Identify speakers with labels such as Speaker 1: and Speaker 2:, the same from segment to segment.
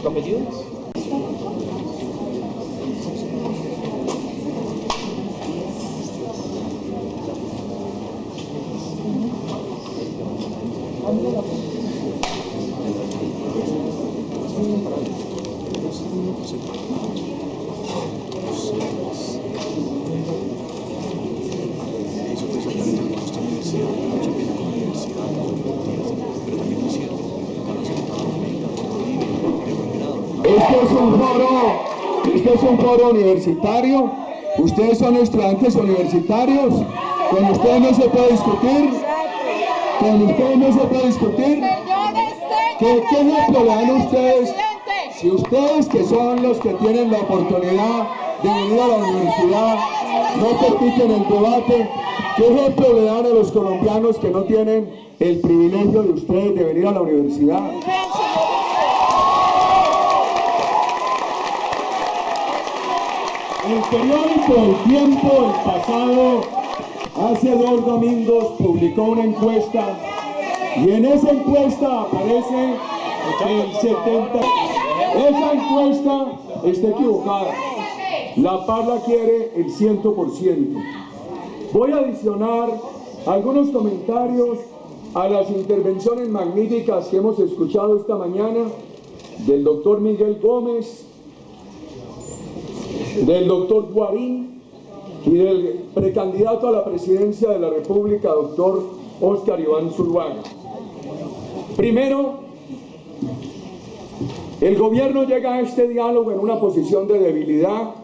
Speaker 1: ¿Tu apellido?
Speaker 2: Este es un foro universitario. Ustedes son estudiantes universitarios. Con ustedes no se puede discutir. Con ustedes no se puede discutir. ¿Qué ejemplo le dan ustedes? Si ustedes, que son los que tienen la oportunidad de venir a la universidad, no permiten el debate, ¿qué ejemplo le dan a los colombianos que no tienen el privilegio de ustedes de venir a la universidad? El periódico El Tiempo, el pasado, hace 2 domingos, publicó una encuesta y en esa encuesta aparece el 70%. Esa encuesta está equivocada. La Parla quiere el 100%. Voy a adicionar algunos comentarios a las intervenciones magníficas que hemos escuchado esta mañana del doctor Miguel Gómez, del doctor Guarín y del precandidato a la presidencia de la República, doctor Óscar Iván Zuluaga. Primero, el gobierno llega a este diálogo en una posición de debilidad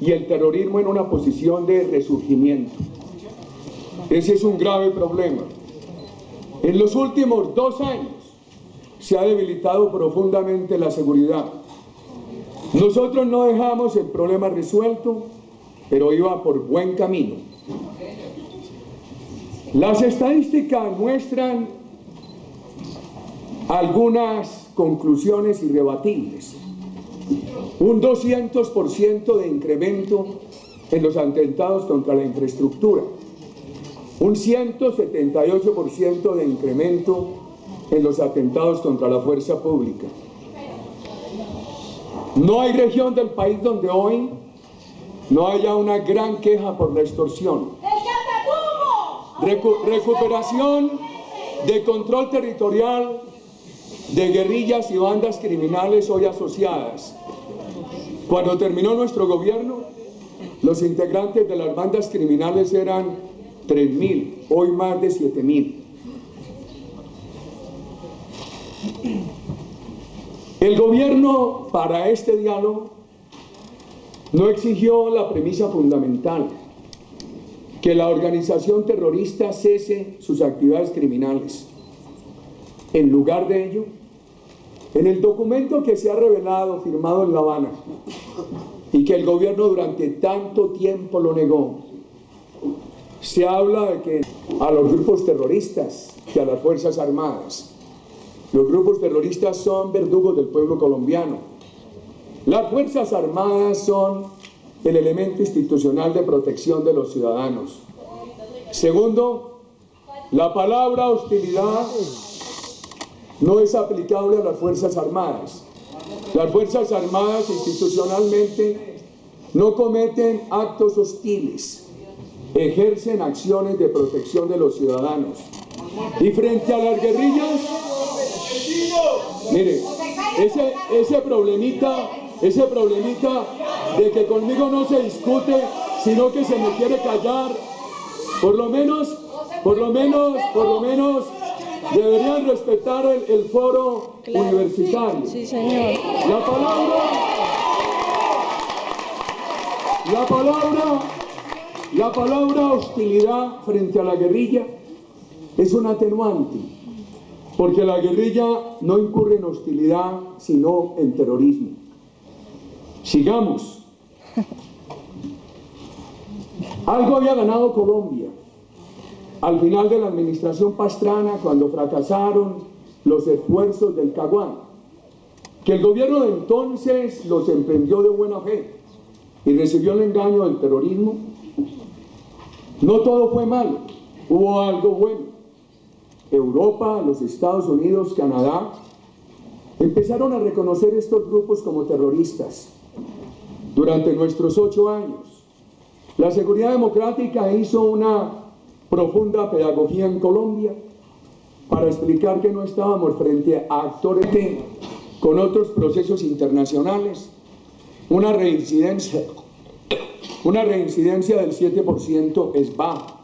Speaker 2: y el terrorismo en una posición de resurgimiento. Ese es un grave problema. En los últimos 2 años se ha debilitado profundamente la seguridad. Nosotros no dejamos el problema resuelto, pero iba por buen camino. Las estadísticas muestran algunas conclusiones irrebatibles. Un 200% de incremento en los atentados contra la infraestructura. Un 178% de incremento en los atentados contra la fuerza pública. No hay región del país donde hoy no haya una gran queja por la extorsión. Recuperación de control territorial de guerrillas y bandas criminales hoy asociadas. Cuando terminó nuestro gobierno, los integrantes de las bandas criminales eran 3.000, hoy más de 7.000. El gobierno, para este diálogo, no exigió la premisa fundamental, que la organización terrorista cese sus actividades criminales. En lugar de ello, en el documento que se ha revelado, firmado en La Habana, y que el gobierno durante tanto tiempo lo negó, se habla de que a los grupos terroristas, que a las Fuerzas Armadas. Los grupos terroristas son verdugos del pueblo colombiano. Las Fuerzas Armadas son el elemento institucional de protección de los ciudadanos. Segundo, la palabra hostilidad no es aplicable a las Fuerzas Armadas. Las Fuerzas Armadas institucionalmente no cometen actos hostiles, ejercen acciones de protección de los ciudadanos. Y frente a las guerrillas, mire, ese problemita de que conmigo no se discute, sino que se me quiere callar, por lo menos deberían respetar el foro universitario.
Speaker 3: Sí, señor.
Speaker 2: La palabra hostilidad frente a la guerrilla es un atenuante, porque la guerrilla no incurre en hostilidad, sino en terrorismo. Sigamos. Algo había ganado Colombia al final de la administración Pastrana, cuando fracasaron los esfuerzos del Caguán, que el gobierno de entonces los emprendió de buena fe y recibió el engaño del terrorismo. No todo fue malo, hubo algo bueno. Europa, los Estados Unidos, Canadá, empezaron a reconocer estos grupos como terroristas. Durante nuestros 8 años, la Seguridad Democrática hizo una profunda pedagogía en Colombia para explicar que no estábamos frente a actores con otros procesos internacionales. Una reincidencia del 7% es baja,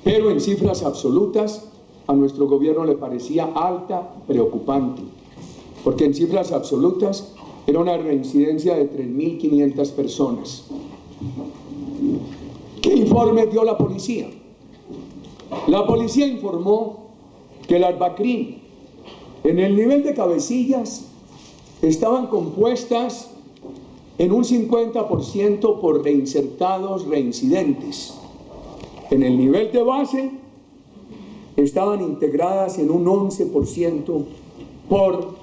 Speaker 2: pero en cifras absolutas a nuestro gobierno le parecía alta, preocupante, porque en cifras absolutas era una reincidencia de 3.500 personas. ¿Qué informe dio la policía? La policía informó que las BACRIM en el nivel de cabecillas estaban compuestas en un 50% por reinsertados reincidentes. En el nivel de base estaban integradas en un 11% por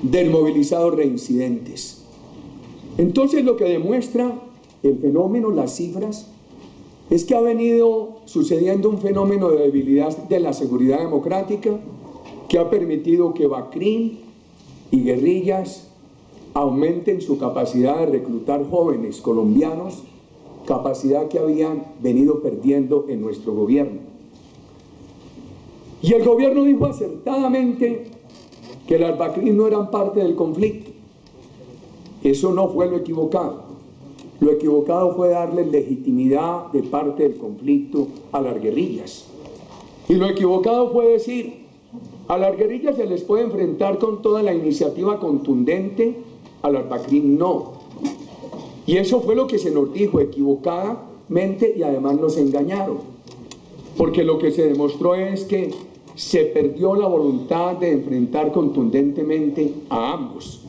Speaker 2: desmovilizados reincidentes. Entonces, lo que demuestra el fenómeno, las cifras, es que ha venido sucediendo un fenómeno de debilidad de la seguridad democrática que ha permitido que BACRIM y guerrillas aumenten su capacidad de reclutar jóvenes colombianos, capacidad que habían venido perdiendo en nuestro gobierno. Y el gobierno dijo acertadamente que las BACRIM no eran parte del conflicto. Eso no fue lo equivocado. Lo equivocado fue darle legitimidad de parte del conflicto a las guerrillas. Y lo equivocado fue decir, a las guerrillas se les puede enfrentar con toda la iniciativa contundente, a las BACRIM no. Y eso fue lo que se nos dijo equivocadamente, y además nos engañaron. Porque lo que se demostró es que se perdió la voluntad de enfrentar contundentemente a ambos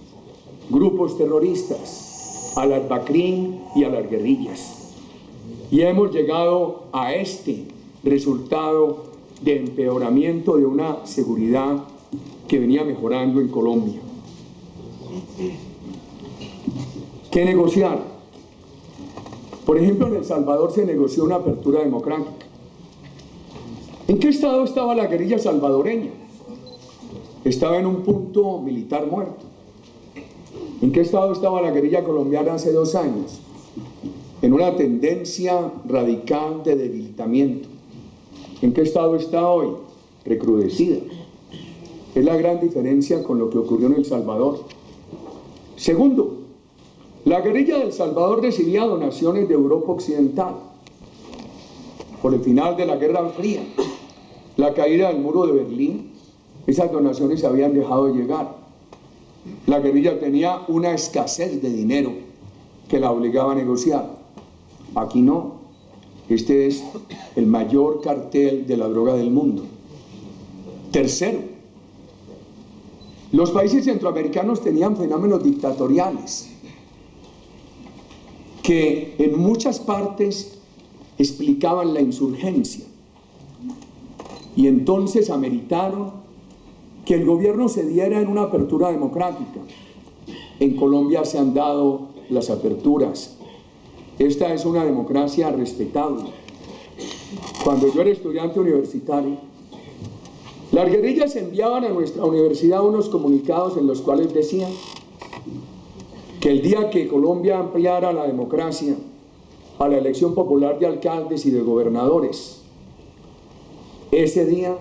Speaker 2: grupos terroristas, a las BACRIM y a las guerrillas. Y hemos llegado a este resultado de empeoramiento de una seguridad que venía mejorando en Colombia. ¿Qué negociar? Por ejemplo, en El Salvador se negoció una apertura democrática. ¿En qué estado estaba la guerrilla salvadoreña? Estaba en un punto militar muerto. ¿En qué estado estaba la guerrilla colombiana hace 2 años? En una tendencia radical de debilitamiento. ¿En qué estado está hoy? Recrudecida. Es la gran diferencia con lo que ocurrió en El Salvador. Segundo, la guerrilla de El Salvador recibía donaciones de Europa Occidental. Por el final de la Guerra Fría, la caída del muro de Berlín, esas donaciones se habían dejado de llegar. La guerrilla tenía una escasez de dinero que la obligaba a negociar. Aquí no. Este es el mayor cartel de la droga del mundo. Tercero, los países centroamericanos tenían fenómenos dictatoriales que en muchas partes explicaban la insurgencia, y entonces ameritaron que el gobierno se diera en una apertura democrática. En Colombia se han dado las aperturas. Esta es una democracia respetable. Cuando yo era estudiante universitario, las guerrillas enviaban a nuestra universidad unos comunicados en los cuales decían que el día que Colombia ampliara la democracia a la elección popular de alcaldes y de gobernadores, ese día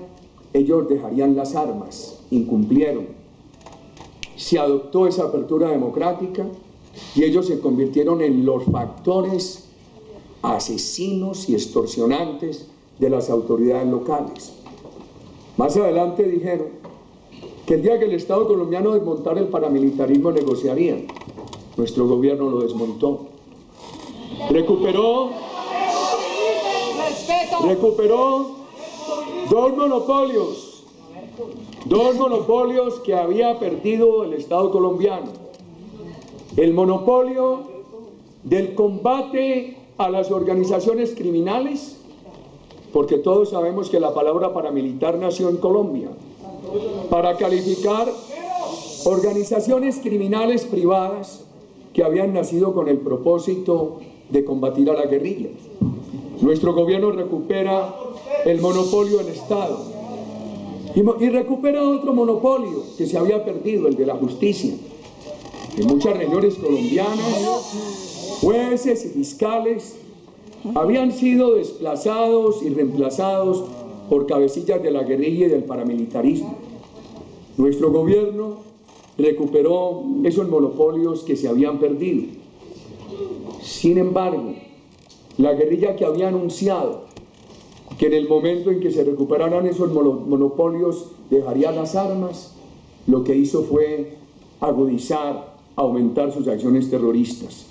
Speaker 2: ellos dejarían las armas. Incumplieron. Se adoptó esa apertura democrática y ellos se convirtieron en los factores asesinos y extorsionantes de las autoridades locales. Más adelante dijeron que el día que el Estado colombiano desmontara el paramilitarismo negociarían. Nuestro gobierno lo desmontó. Recuperó dos monopolios que había perdido el Estado colombiano: el monopolio del combate a las organizaciones criminales, porque todos sabemos que la palabra paramilitar nació en Colombia, para calificar organizaciones criminales privadas que habían nacido con el propósito de combatir a la guerrilla. Nuestro gobierno recupera el monopolio del Estado y recupera otro monopolio que se había perdido, el de la justicia. En muchas regiones colombianas, jueces y fiscales habían sido desplazados y reemplazados por cabecillas de la guerrilla y del paramilitarismo. Nuestro gobierno recuperó esos monopolios que se habían perdido. Sin embargo, la guerrilla, que había anunciado que en el momento en que se recuperaran esos monopolios dejaría las armas, lo que hizo fue agudizar, aumentar sus acciones terroristas.